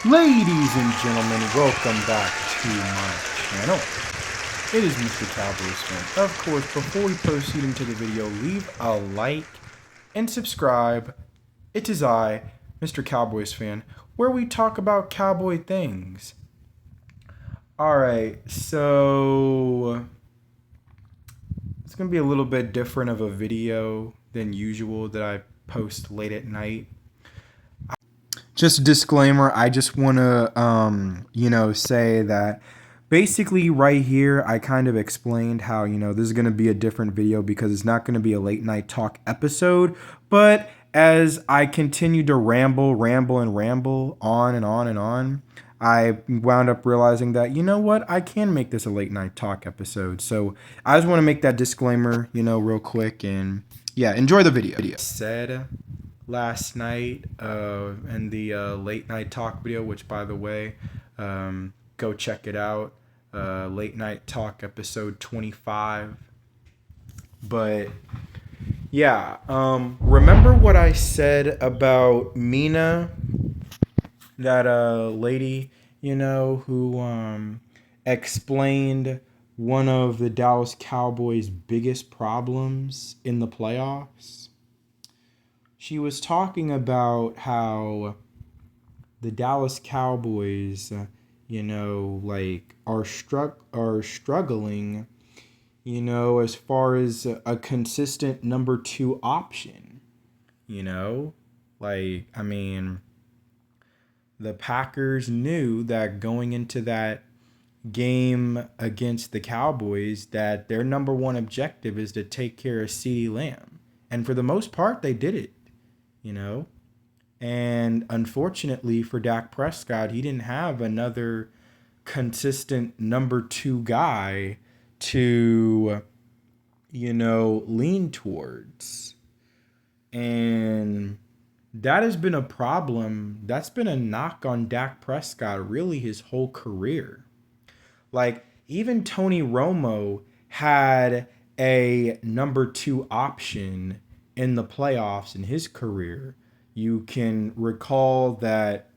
Ladies and gentlemen, welcome back to my channel. It is Mr. Cowboys Fan. Of course, before we proceed into the video, leave a like and subscribe. It is I, Mr. Cowboys Fan, where we talk about cowboy things. Alright, so it's going to be a little bit different of a video than usual that I post late at night. Just a disclaimer, I just want to, say that basically right here, I kind of explained how, this is going to be a different video because it's not going to be a late night talk episode. But as I continued to ramble on and on and on, I wound up realizing that, you know what, I can make this a late night talk episode. So I just want to make that disclaimer, real quick. And yeah, enjoy the video. Said last night in the late night talk video, which by the way, go check it out. Late night talk episode 25. But yeah, remember what I said about Mina, that lady, who explained one of the Dallas Cowboys' biggest problems in the playoffs? She was talking about how the Dallas Cowboys, are struggling, as far as a consistent number two option. The Packers knew that going into that game against the Cowboys that their number one objective is to take care of CeeDee Lamb. And for the most part, they did it. And unfortunately for Dak Prescott, he didn't have another consistent number two guy to, lean towards. And that has been a problem. That's been a knock on Dak Prescott really his whole career. Like, even Tony Romo had a number two option in the playoffs in his career. You can recall that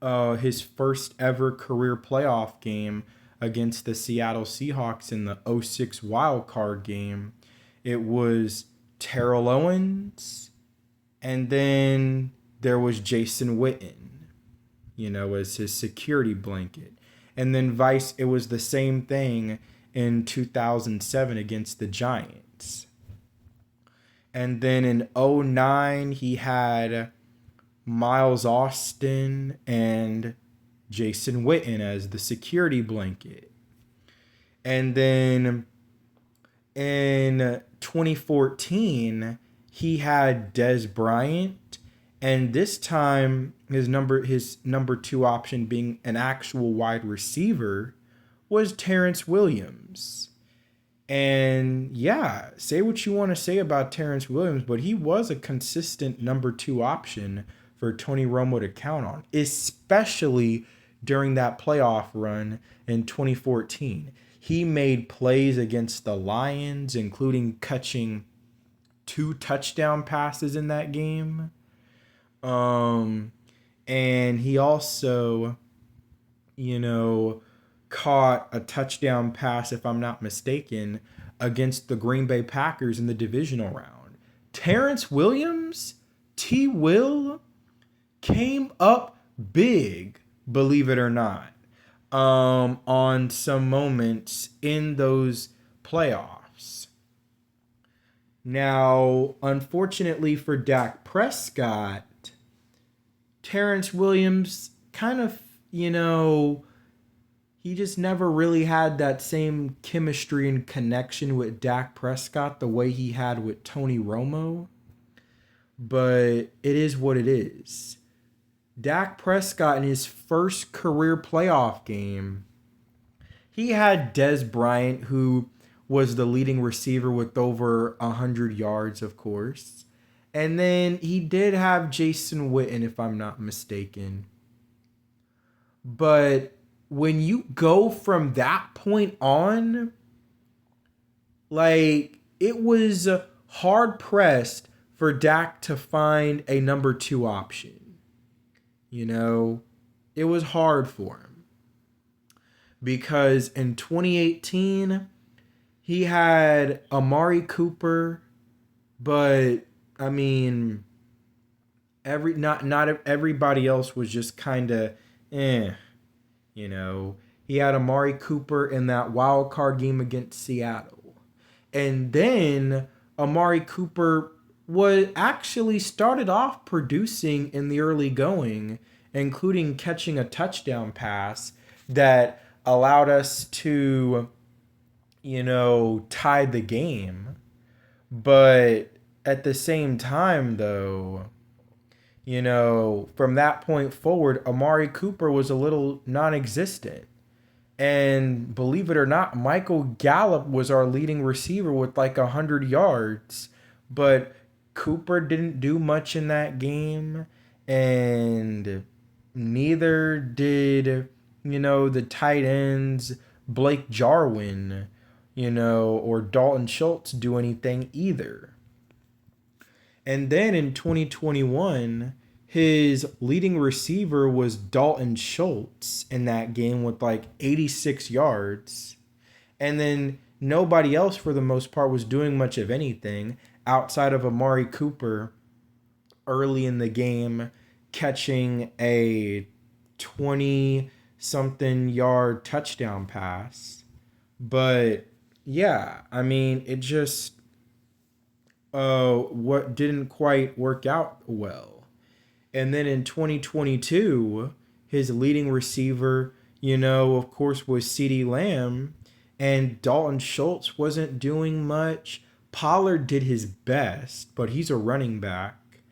his first ever career playoff game against the Seattle Seahawks in the 06 wild card game, it was Terrell Owens, and then there was Jason Witten, as his security blanket. And then it was the same thing in 2007 against the Giants. And then in 09, he had Miles Austin and Jason Witten as the security blanket. And then in 2014, he had Dez Bryant. And this time, his number two option being an actual wide receiver was Terrence Williams. And yeah, say what you want to say about Terrence Williams, but he was a consistent number two option for Tony Romo to count on, especially during that playoff run in 2014. He made plays against the Lions, including catching 2 touchdown passes in that game. And he also, caught a touchdown pass, if I'm not mistaken, against the Green Bay Packers in the divisional round. Terrence Williams, T. Will, came up big, believe it or not, on some moments in those playoffs. Now, unfortunately for Dak Prescott, Terrence Williams kind of, he just never really had that same chemistry and connection with Dak Prescott the way he had with Tony Romo. But it is what it is. Dak Prescott in his first career playoff game, he had Dez Bryant, who was the leading receiver with over 100 yards, of course. And then he did have Jason Witten, if I'm not mistaken. But when you go from that point on, it was hard pressed for Dak to find a number two option. it was hard for him because in 2018 he had Amari Cooper, but I mean, not everybody else was just kind of eh, you know. He had Amari Cooper in that wild card game against Seattle. And then Amari Cooper was actually started off producing in the early going, including catching a touchdown pass that allowed us to, tie the game. But at the same time, though, from that point forward, Amari Cooper was a little non existent. And believe it or not, Michael Gallup was our leading receiver with like 100 yards. But Cooper didn't do much in that game. And neither did, the tight ends Blake Jarwin, or Dalton Schultz do anything either. And then in 2021, his leading receiver was Dalton Schultz in that game with like 86 yards. And then nobody else, for the most part, was doing much of anything outside of Amari Cooper early in the game catching a 20 something yard touchdown pass. But yeah, I mean, it just what didn't quite work out well. And then in 2022, his leading receiver, of course, was CeeDee Lamb, and Dalton Schultz wasn't doing much. Pollard did his best, but he's a running back.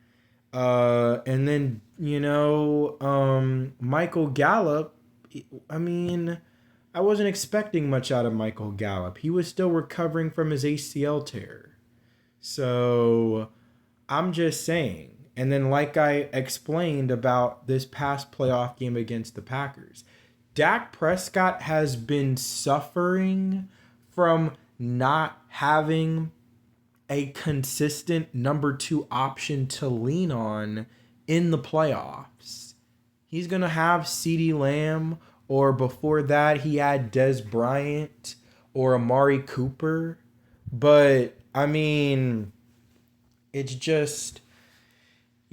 And then, Michael Gallup, I mean, I wasn't expecting much out of Michael Gallup. He was still recovering from his ACL tear. So I'm just saying. And then, like I explained about this past playoff game against the Packers, Dak Prescott has been suffering from not having a consistent number 2 option to lean on in the playoffs. He's going to have CeeDee Lamb, or before that, he had Des Bryant or Amari Cooper. But, I mean, it's just,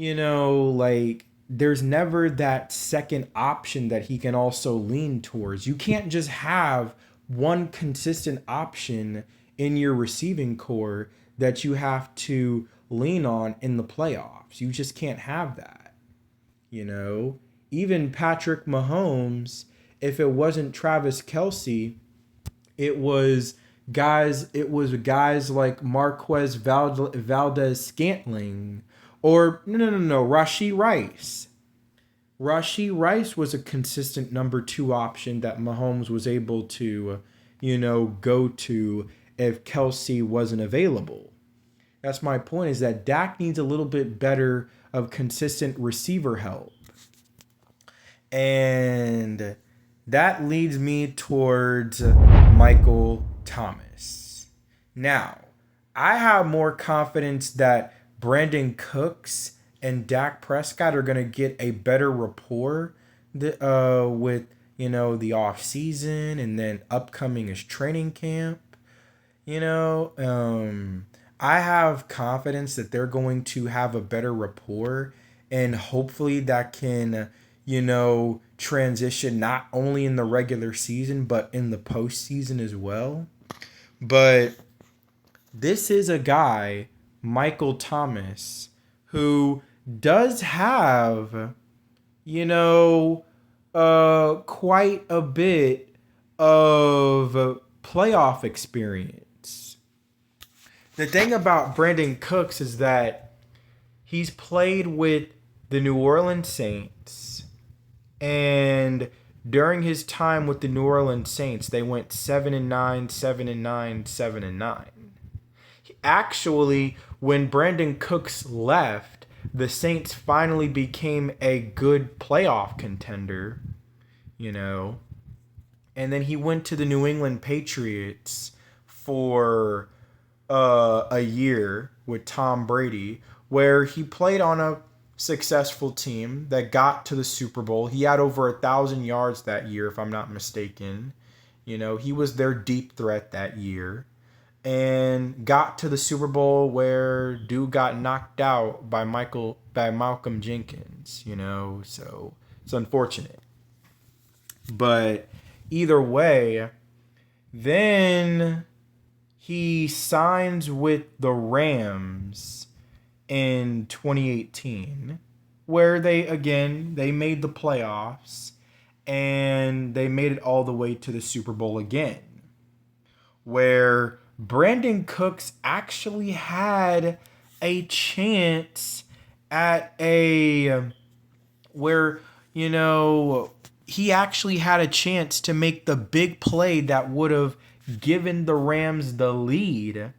like there's never that second option that he can also lean towards. You can't just have one consistent option in your receiving core that you have to lean on in the playoffs. You just can't have that. Even Patrick Mahomes, if it wasn't Travis Kelce, it was guys like Marquez Valdez Scantling, or no, Rashee Rice. Rashee Rice was a consistent number 2 option that Mahomes was able to, go to if Kelce wasn't available. That's my point, is that Dak needs a little bit better of consistent receiver help. And that leads me towards Michael Thomas. Now, I have more confidence that Brandon Cooks and Dak Prescott are going to get a better rapport with, the off season and then upcoming is training camp. I have confidence that they're going to have a better rapport, and hopefully that can, transition not only in the regular season, but in the postseason as well. But this is a guy, Michael Thomas, who does have, quite a bit of playoff experience. The thing about Brandon Cooks is that he's played with the New Orleans Saints, and during his time with the New Orleans Saints, they went 7-9, 7-9, 7-9. Actually, when Brandon Cooks left, the Saints finally became a good playoff contender, and then he went to the New England Patriots for a year with Tom Brady, where he played on a successful team that got to the Super Bowl. He had over 1,000 yards that year, if I'm not mistaken. He was their deep threat that year and got to the Super Bowl where dude got knocked out by Malcolm Jenkins. So it's unfortunate. But either way, then he signs with the Rams in 2018, where they made the playoffs and they made it all the way to the Super Bowl again, where Brandon Cooks actually had a chance at a where he actually had a chance to make the big play that would have given the Rams the lead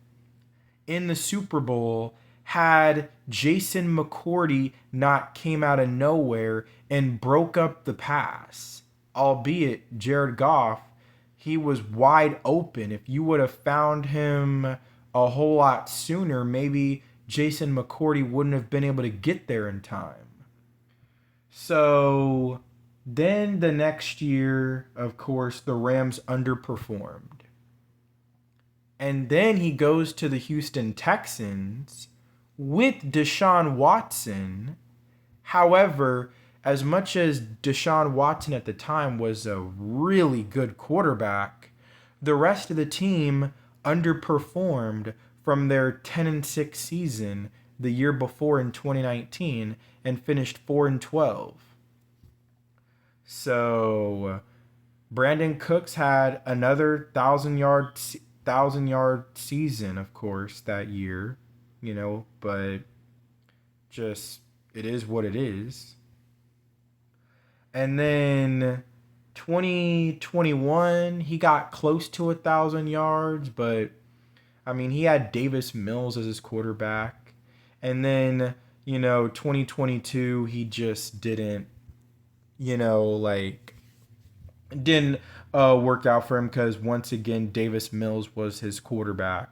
in the Super Bowl had Jason McCourty not came out of nowhere and broke up the pass. Albeit Jared Goff, he was wide open. If you would have found him a whole lot sooner, maybe Jason McCourty wouldn't have been able to get there in time. So then the next year, of course, the Rams underperformed. And then he goes to the Houston Texans with Deshaun Watson. However, as much as Deshaun Watson at the time was a really good quarterback, the rest of the team underperformed from their 10-6 season the year before in 2019 and finished 4-12. So Brandon Cooks had another 1,000-yard season, of course, that year, but just it is what it is. And then 2021, he got close to 1,000 yards, but he had Davis Mills as his quarterback. And then 2022, he just didn't work out for him because once again Davis Mills was his quarterback.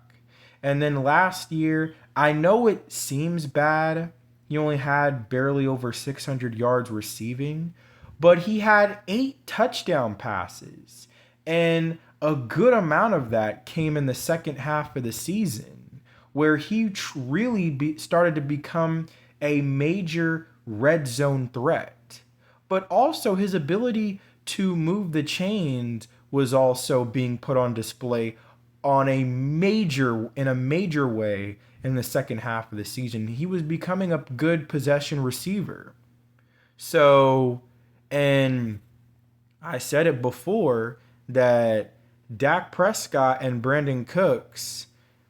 And then last year, I know it seems bad, he only had barely over 600 yards receiving, but he had 8 touchdown passes, and a good amount of that came in the second half of the season, where he really started to become a major red zone threat. But also his ability to move the chains was also being put on display in a major way in the second half of the season. He was becoming a good possession receiver. So, and I said it before that Dak Prescott and Brandon Cooks,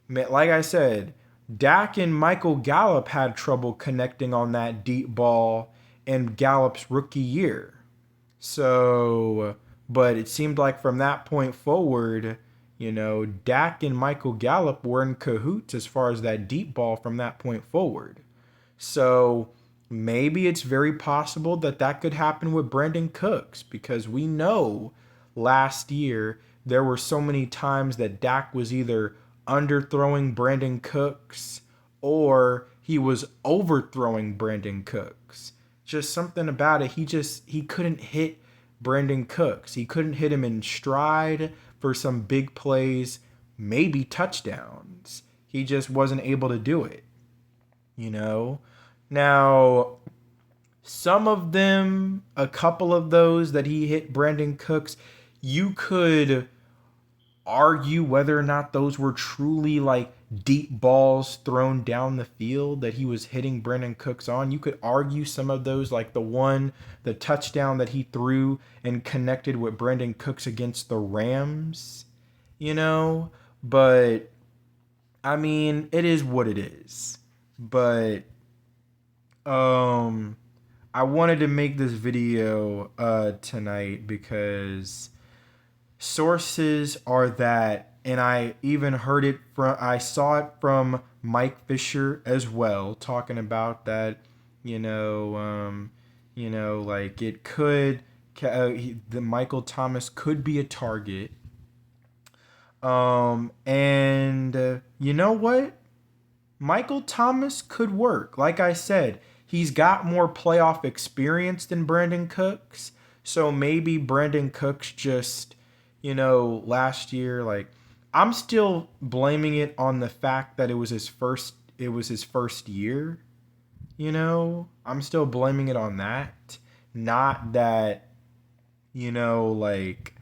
like I said, Dak and Michael Gallup had trouble connecting on that deep ball in Gallup's rookie year. So, but it seemed like from that point forward, Dak and Michael Gallup were in cahoots as far as that deep ball from that point forward. So maybe it's very possible that could happen with Brandon Cooks, because we know last year there were so many times that Dak was either underthrowing Brandon Cooks or he was overthrowing Brandon Cooks. Just something about it. He couldn't hit Brandon Cooks. He couldn't hit him in stride for some big plays, maybe touchdowns. He just wasn't able to do it. Now, some of them, a couple of those that he hit Brandon Cooks, you could argue whether or not those were truly like deep balls thrown down the field that he was hitting Brandon Cooks on. You could argue some of those, like the touchdown that he threw and connected with Brandon Cooks against the Rams, but it is what it is. But I wanted to make this video tonight because sources are that, and I even I saw it from Mike Fisher as well, talking about that, like it could, the Michael Thomas could be a target. And you know what? Michael Thomas could work. Like I said, he's got more playoff experience than Brandon Cooks. So maybe Brandon Cooks just, last year, like, I'm still blaming it on the fact that it was his first year, I'm still blaming it on that. Not that, like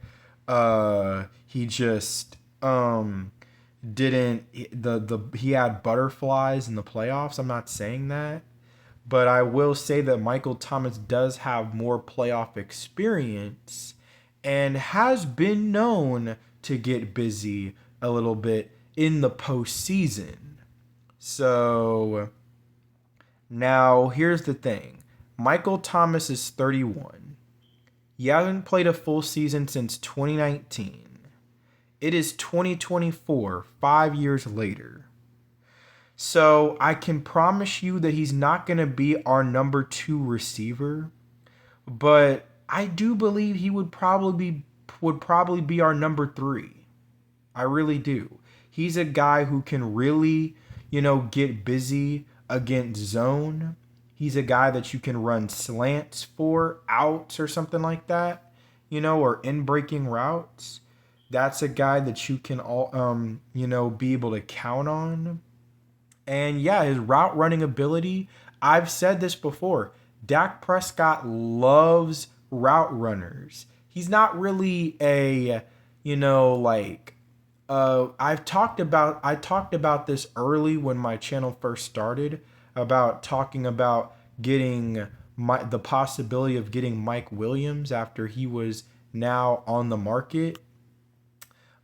he just didn't the he had butterflies in the playoffs. I'm not saying that, but I will say that Michael Thomas does have more playoff experience and has been known to get busy a little bit in the postseason. So now here's the thing. Michael Thomas is 31. He hasn't played a full season since 2019. It is 2024, 5 years later. So I can promise you that he's not going to be our number two receiver, but I do believe he would probably be our number three. I really do. He's a guy who can really, get busy against zone. He's a guy that you can run slants for, outs or something like that, or in breaking routes. That's a guy that you can be able to count on. And yeah, his route running ability, I've said this before. Dak Prescott loves route runners. He's not really a, like I talked about this early when my channel first started about talking about getting the possibility of getting Mike Williams after he was now on the market.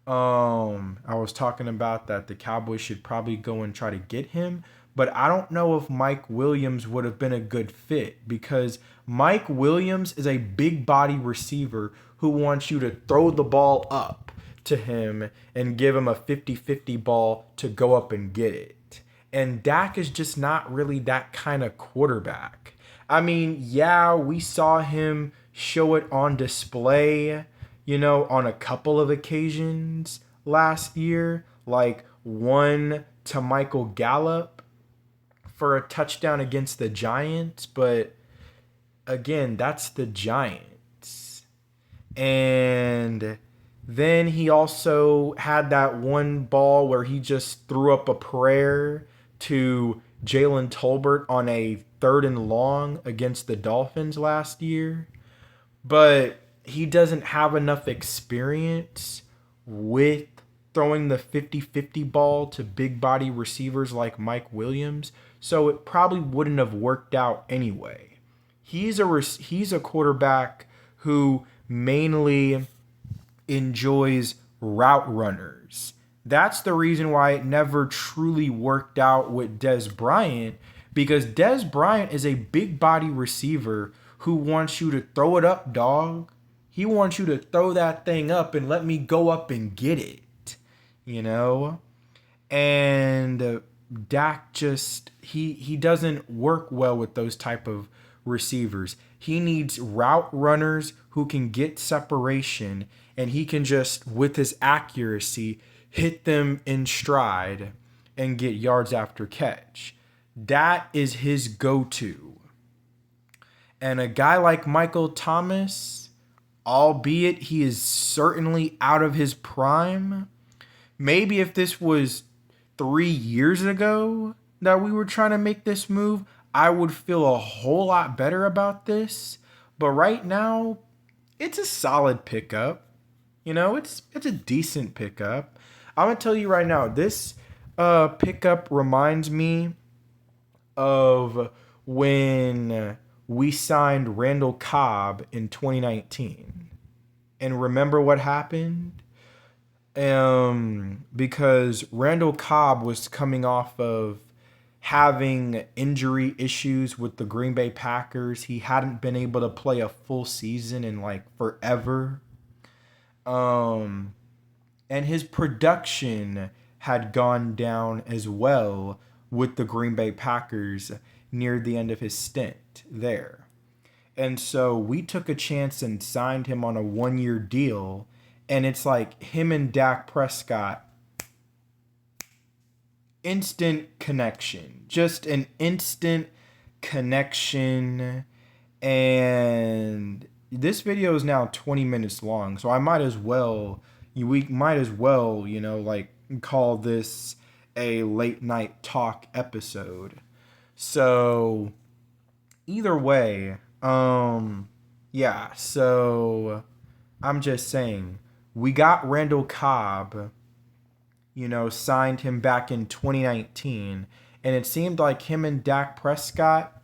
I was talking about that the Cowboys should probably go and try to get him, but I don't know if Mike Williams would have been a good fit because Mike Williams is a big body receiver who wants you to throw the ball up to him and give him a 50-50 ball to go up and get it. And Dak is just not really that kind of quarterback. I mean, yeah, we saw him show it on display, on a couple of occasions last year, like one to Michael Gallup for a touchdown against the Giants. But again, that's the Giants. And then he also had that one ball where he just threw up a prayer to Jalen Tolbert on a 3rd and long against the Dolphins last year. But he doesn't have enough experience with throwing the 50-50 ball to big body receivers like Mike Williams, so it probably wouldn't have worked out anyway. He's a quarterback who mainly enjoys route runners. That's the reason why it never truly worked out with Dez Bryant, because Dez Bryant is a big body receiver who wants you to throw it up, dog. He wants you to throw that thing up and let me go up and get it, And Dak just he doesn't work well with those type of receivers. He needs route runners who can get separation and he can just with his accuracy hit them in stride and get yards after catch. That is his go-to. And a guy like Michael Thomas, albeit he is certainly out of his prime, maybe if this was 3 years ago that we were trying to make this move, I would feel a whole lot better about this. But right now, it's a solid pickup. It's a decent pickup. I'm gonna tell you right now, this pickup reminds me of when we signed Randall Cobb in 2019. And remember what happened? Because Randall Cobb was coming off of having injury issues with the Green Bay Packers. He hadn't been able to play a full season in like forever. And his production had gone down as well with the Green Bay Packers near the end of his stint there. And so we took a chance and signed him on a 1-year deal. And it's like him and Dak Prescott, instant connection. Just an instant connection. And this video is now 20 minutes long, so I might as well, we might as well, like call this a late night talk episode. So either way, yeah, so I'm just saying, we got Randall Cobb, signed him back in 2019, and it seemed like him and Dak Prescott,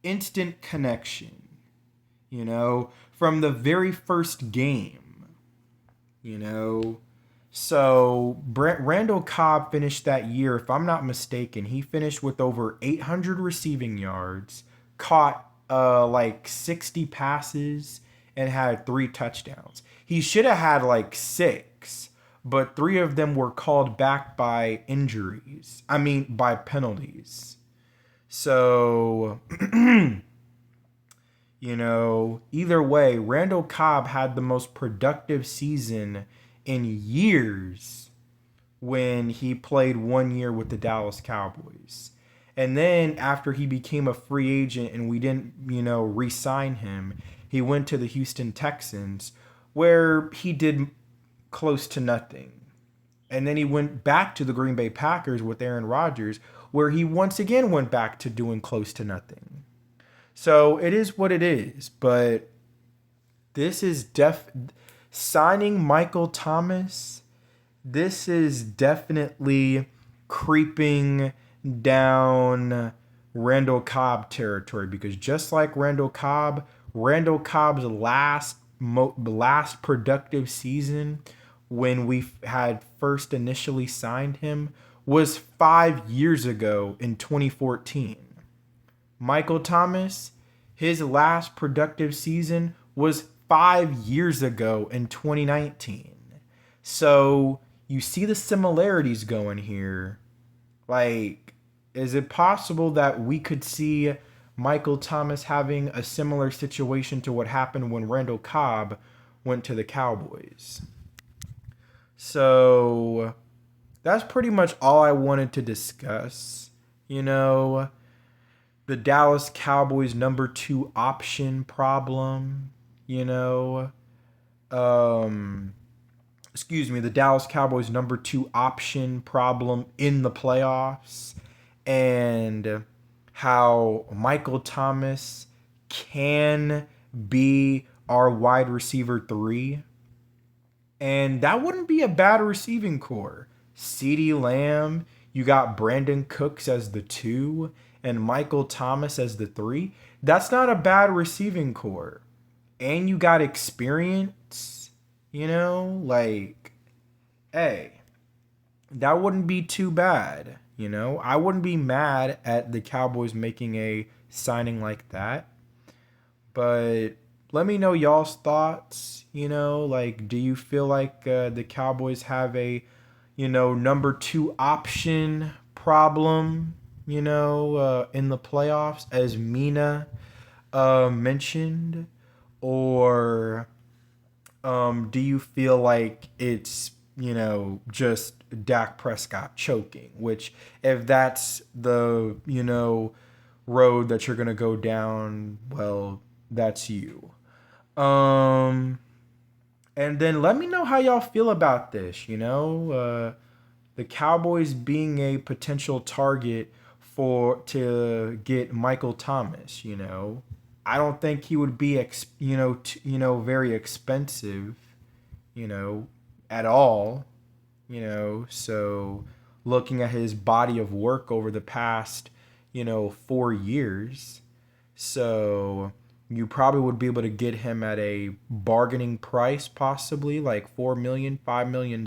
instant connection, from the very first game, So Randall Cobb finished that year, if I'm not mistaken, he finished with over 800 receiving yards, caught like 60 passes, and had 3 touchdowns. He should have had like 6, but 3 of them were called back by injuries. I mean, by penalties. So, either way, Randall Cobb had the most productive season in years when he played 1 year with the Dallas Cowboys. And then after he became a free agent and we didn't, re-sign him, he went to the Houston Texans, where he did close to nothing. And then he went back to the Green Bay Packers with Aaron Rodgers, where he once again went back to doing close to nothing. So it is what it is. But this is signing Michael Thomas. This is definitely creeping down Randall Cobb territory, because just like Randall Cobb's last productive season when we had first initially signed him was 5 years ago in 2014. Michael Thomas, his last productive season was 5 years ago in 2019. So you see the similarities going here. Like, is it possible that we could see Michael Thomas having a similar situation to what happened when Randall Cobb went to the Cowboys? So that's pretty much all I wanted to discuss. The Dallas Cowboys number 2 option problem, the Dallas Cowboys number 2 option problem in the playoffs, and how Michael Thomas can be our wide receiver 3. And that wouldn't be a bad receiving core. CeeDee Lamb, you got Brandon Cooks as the 2 and Michael Thomas as the 3. That's not a bad receiving core. And you got experience, like, hey, that wouldn't be too bad, I wouldn't be mad at the Cowboys making a signing like that. But let me know y'all's thoughts, like, do you feel like the Cowboys have a, number 2 option problem, in the playoffs, as Mina mentioned? Or do you feel like it's, just Dak Prescott choking? Which, if that's the, road that you're going to go down, well, that's you. And then let me know how y'all feel about this, the Cowboys being a potential target to get Michael Thomas, I don't think he would be very expensive, at all, so looking at his body of work over the past, 4 years, so you probably would be able to get him at a bargaining price, possibly like $4 million, $5 million.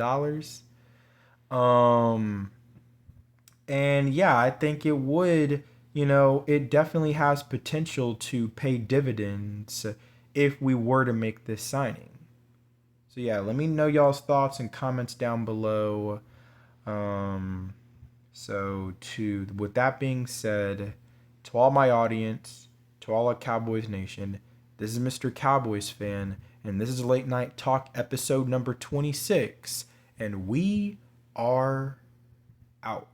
And yeah, I think it would, it definitely has potential to pay dividends if we were to make this signing. So yeah, let me know y'all's thoughts and comments down below. With that being said, to all my audience, to all of Cowboys Nation, this is Mr. Cowboys Fan, and this is Late Night Talk episode number 26, and we are out.